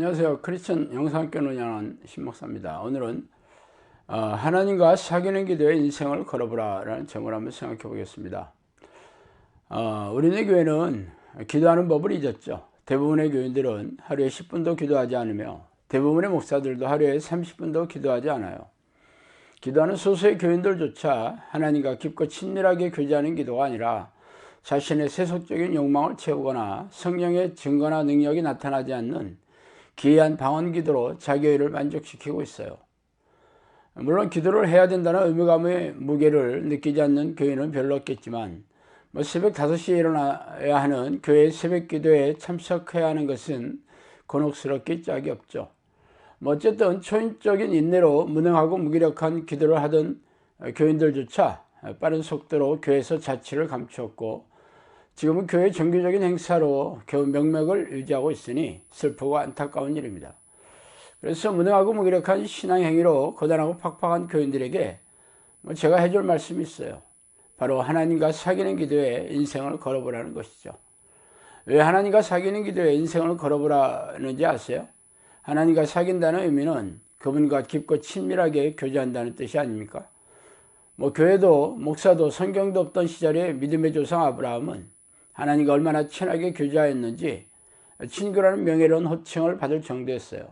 안녕하세요. 크리스천 영상학교를 운영하는 신목사입니다. 오늘은 하나님과 사귀는 기도에 인생을 걸어보라 라는 제목을 한번 생각해 보겠습니다. 우리네 교회는 기도하는 법을 잊었죠. 대부분의 교인들은 하루에 10분도 기도하지 않으며 대부분의 목사들도 하루에 30분도 기도하지 않아요. 기도하는 소수의 교인들조차 하나님과 깊고 친밀하게 교제하는 기도가 아니라 자신의 세속적인 욕망을 채우거나 성령의 증거나 능력이 나타나지 않는 기이한 방언 기도로 자기의 만족시키고 있어요. 물론 기도를 해야 된다는 의무감의 무게를 느끼지 않는 교인은 별로 없겠지만 새벽 5시에 일어나야 하는 교회 새벽 기도에 참석해야 하는 것은 곤혹스럽게 짝이 없죠. 어쨌든 초인적인 인내로 무능하고 무기력한 기도를 하던 교인들조차 빠른 속도로 교회에서 자취를 감추었고 지금은 교회 정규적인 행사로 겨우 명맥을 유지하고 있으니 슬프고 안타까운 일입니다. 그래서 무능하고 무기력한 신앙 행위로 고단하고 팍팍한 교인들에게 제가 해줄 말씀이 있어요. 바로 하나님과 사귀는 기도에 인생을 걸어보라는 것이죠. 왜 하나님과 사귀는 기도에 인생을 걸어보라는지 아세요? 하나님과 사귄다는 의미는 그분과 깊고 친밀하게 교제한다는 뜻이 아닙니까? 교회도 목사도 성경도 없던 시절에 믿음의 조상 아브라함은 하나님과 얼마나 친하게 교제하였는지 친구라는 명예로운 호칭을 받을 정도였어요.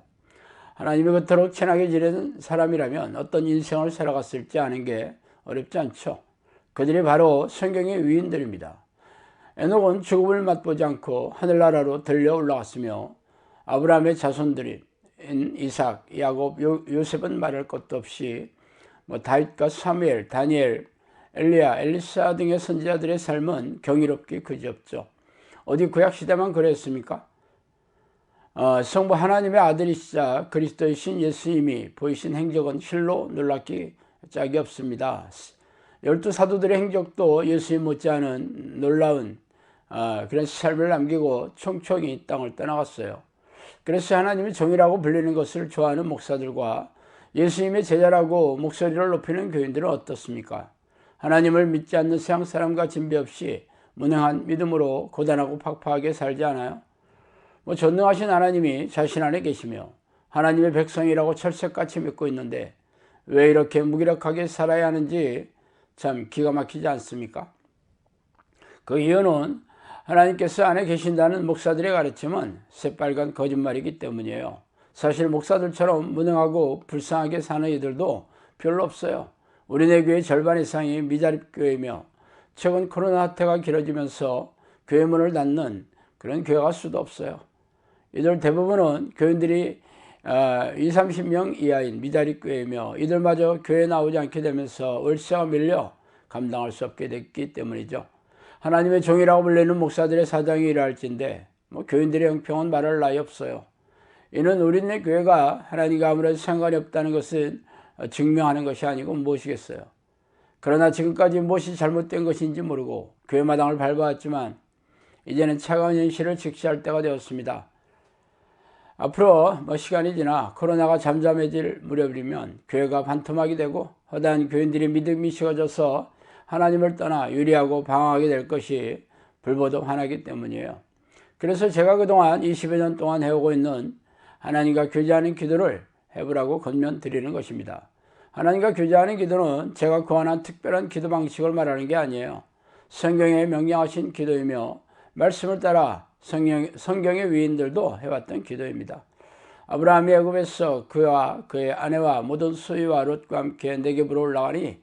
하나님이 그토록 친하게 지내는 사람이라면 어떤 인생을 살아갔을지 아는 게 어렵지 않죠. 그들이 바로 성경의 위인들입니다. 에녹은 죽음을 맛보지 않고 하늘나라로 들려 올라갔으며 아브라함의 자손들인 이삭, 야곱, 요셉은 말할 것도 없이 다윗과 사무엘, 다니엘, 엘리야, 엘리사 등의 선지자들의 삶은 경이롭기 그지없죠. 어디 구약시대만 그랬습니까? 성부 하나님의 아들이시자 그리스도이신 예수님이 보이신 행적은 실로 놀랍기 짝이 없습니다. 12사도들의 행적도 예수님 못지않은 놀라운 그런 삶을 남기고 총총히 땅을 떠나갔어요. 그래서 하나님이 종이라고 불리는 것을 좋아하는 목사들과 예수님의 제자라고 목소리를 높이는 교인들은 어떻습니까? 하나님을 믿지 않는 세상 사람과 진배 없이 무능한 믿음으로 고단하고 팍팍하게 살지 않아요? 전능하신 하나님이 자신 안에 계시며 하나님의 백성이라고 철석같이 믿고 있는데 왜 이렇게 무기력하게 살아야 하는지 참 기가 막히지 않습니까? 그 이유는 하나님께서 안에 계신다는 목사들의 가르침은 새빨간 거짓말이기 때문이에요. 사실 목사들처럼 무능하고 불쌍하게 사는 이들도 별로 없어요. 우리네 교회 절반 이상이 미자립교회이며 최근 코로나 사태가 길어지면서 교회 문을 닫는 그런 교회가 수도 없어요. 이들 대부분은 교인들이 20-30명 이하인 미자립교회이며 이들마저 교회에 나오지 않게 되면서 월세가 밀려 감당할 수 없게 됐기 때문이죠. 하나님의 종이라고 불리는 목사들의 사장이 일할진데 교인들의 형평은 말할 나위 없어요. 이는 우리네 교회가 하나님과 아무런 상관이 없다는 것을 증명하는 것이 아니고 무엇이겠어요. 그러나 지금까지 무엇이 잘못된 것인지 모르고 교회 마당을 밟아왔지만 이제는 차가운 현실을 직시할 때가 되었습니다. 앞으로 시간이 지나 코로나가 잠잠해질 무렵이면 교회가 반토막이 되고 허다한 교인들이 믿음이 식어져서 하나님을 떠나 유리하고 방황하게 될 것이 불보듯 환하기 때문이에요. 그래서 제가 그동안 20여 년 동안 해오고 있는 하나님과 교제하는 기도를 해보라고 권면드리는 것입니다. 하나님과 교제하는 기도는 제가 고안한 특별한 기도 방식을 말하는 게 아니에요. 성경에 명령하신 기도이며 말씀을 따라 성경의 위인들도 해왔던 기도입니다. 아브라함이 애굽에서 그와 그의 아내와 모든 소유와 롯과 함께 네겝으로 올라가니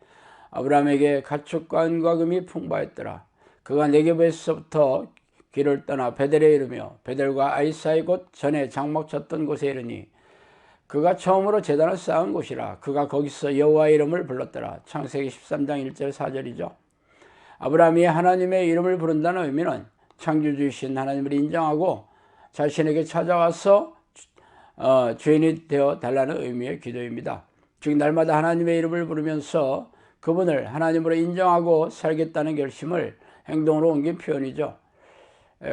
아브라함에게 가축과 은과 금이 풍부하였더라. 그가 네겝에서부터 길을 떠나 베델에 이르며 베델과 아이 사이 곧 전에 장막 쳤던 곳에 이르니 그가 처음으로 제단을 쌓은 곳이라. 그가 거기서 여호와의 이름을 불렀더라. 창세기 13장 1절 4절이죠. 아브라함이 하나님의 이름을 부른다는 의미는 창조주이신 하나님을 인정하고 자신에게 찾아와서 죄인이 되어 달라는 의미의 기도입니다. 즉 날마다 하나님의 이름을 부르면서 그분을 하나님으로 인정하고 살겠다는 결심을 행동으로 옮긴 표현이죠.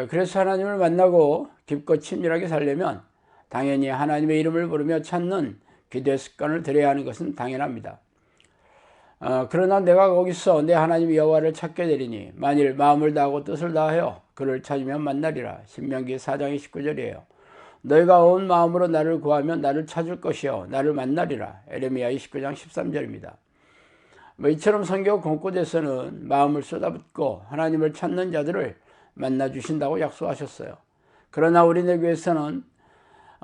그래서 하나님을 만나고 깊고 친밀하게 살려면 당연히 하나님의 이름을 부르며 찾는 기도의 습관을 들여야 하는 것은 당연합니다. 그러나 내가 거기서 내 하나님 여호와를 찾게 되리니 만일 마음을 다하고 뜻을 다하여 그를 찾으면 만나리라. 신명기 4장 29절이에요. 너희가 온 마음으로 나를 구하면 나를 찾을 것이요 나를 만나리라. 에레미야 29장 13절입니다. 이처럼 성경 곳곳에서는 마음을 쏟아붓고 하나님을 찾는 자들을 만나주신다고 약속하셨어요. 그러나 우리네 교회에서는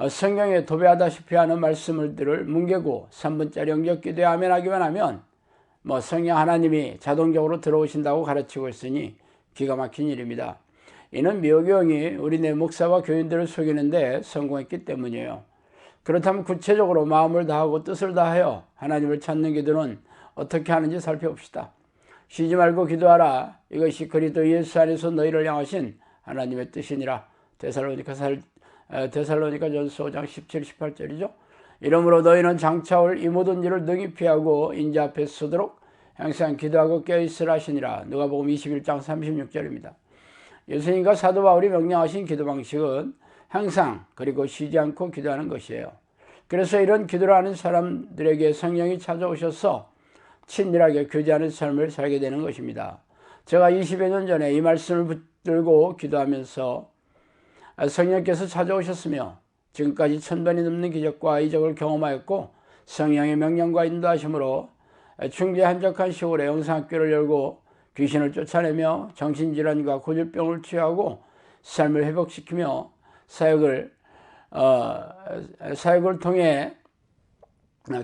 성경에 도배하다시피 하는 말씀들을 뭉개고 3분짜리 영적 기도에 아멘 하기만 하면 성령 하나님이 자동적으로 들어오신다고 가르치고 있으니 기가 막힌 일입니다. 이는 미호교형이 우리네 목사와 교인들을 속이는데 성공했기 때문이에요. 그렇다면 구체적으로 마음을 다하고 뜻을 다하여 하나님을 찾는 기도는 어떻게 하는지 살펴봅시다. 쉬지 말고 기도하라. 이것이 그리스도 예수 안에서 너희를 향하신 하나님의 뜻이니라. 데살로니가전서 5장 17, 18절이죠. 이러므로 너희는 장차 올 이 모든 일을 능히 피하고 인자 앞에 서도록 항상 기도하고 깨어있으라 하시니라. 누가복음 21장 36절입니다. 예수님과 사도 바울이 명령하신 기도 방식은 항상 그리고 쉬지 않고 기도하는 것이에요. 그래서 이런 기도를 하는 사람들에게 성령이 찾아오셔서 친밀하게 교제하는 삶을 살게 되는 것입니다. 제가 20여 년 전에 이 말씀을 붙들고 기도하면서 성령께서 찾아오셨으며 지금까지 1000번이 넘는 기적과 이적을 경험하였고 성령의 명령과 인도하심으로 충재 한적한 시골에 영상학교를 열고 귀신을 쫓아내며 정신질환과 고질병을 치유하고 삶을 회복시키며 사역을 통해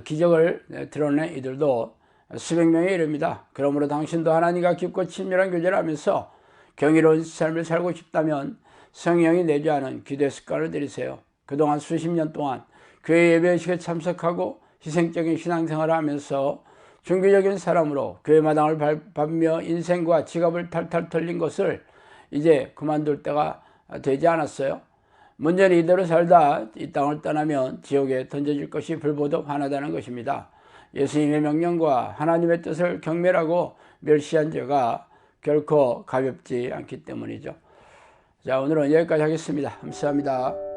기적을 드러낸 이들도 수백 명에 이릅니다. 그러므로 당신도 하나님과 깊고 친밀한 교제를 하면서 경이로운 삶을 살고 싶다면 성령이 내주하는 기도의 습관을 들이세요. 그동안 수십 년 동안 교회 예배의식에 참석하고 희생적인 신앙생활을 하면서 종교적인 사람으로 교회 마당을 밟으며 인생과 지갑을 탈탈 털린 것을 이제 그만둘 때가 되지 않았어요. 문제는 이대로 살다 이 땅을 떠나면 지옥에 던져질 것이 불보듯 화나다는 것입니다. 예수님의 명령과 하나님의 뜻을 경멸하고 멸시한 죄가 결코 가볍지 않기 때문이죠. 자, 오늘은 여기까지 하겠습니다. 감사합니다.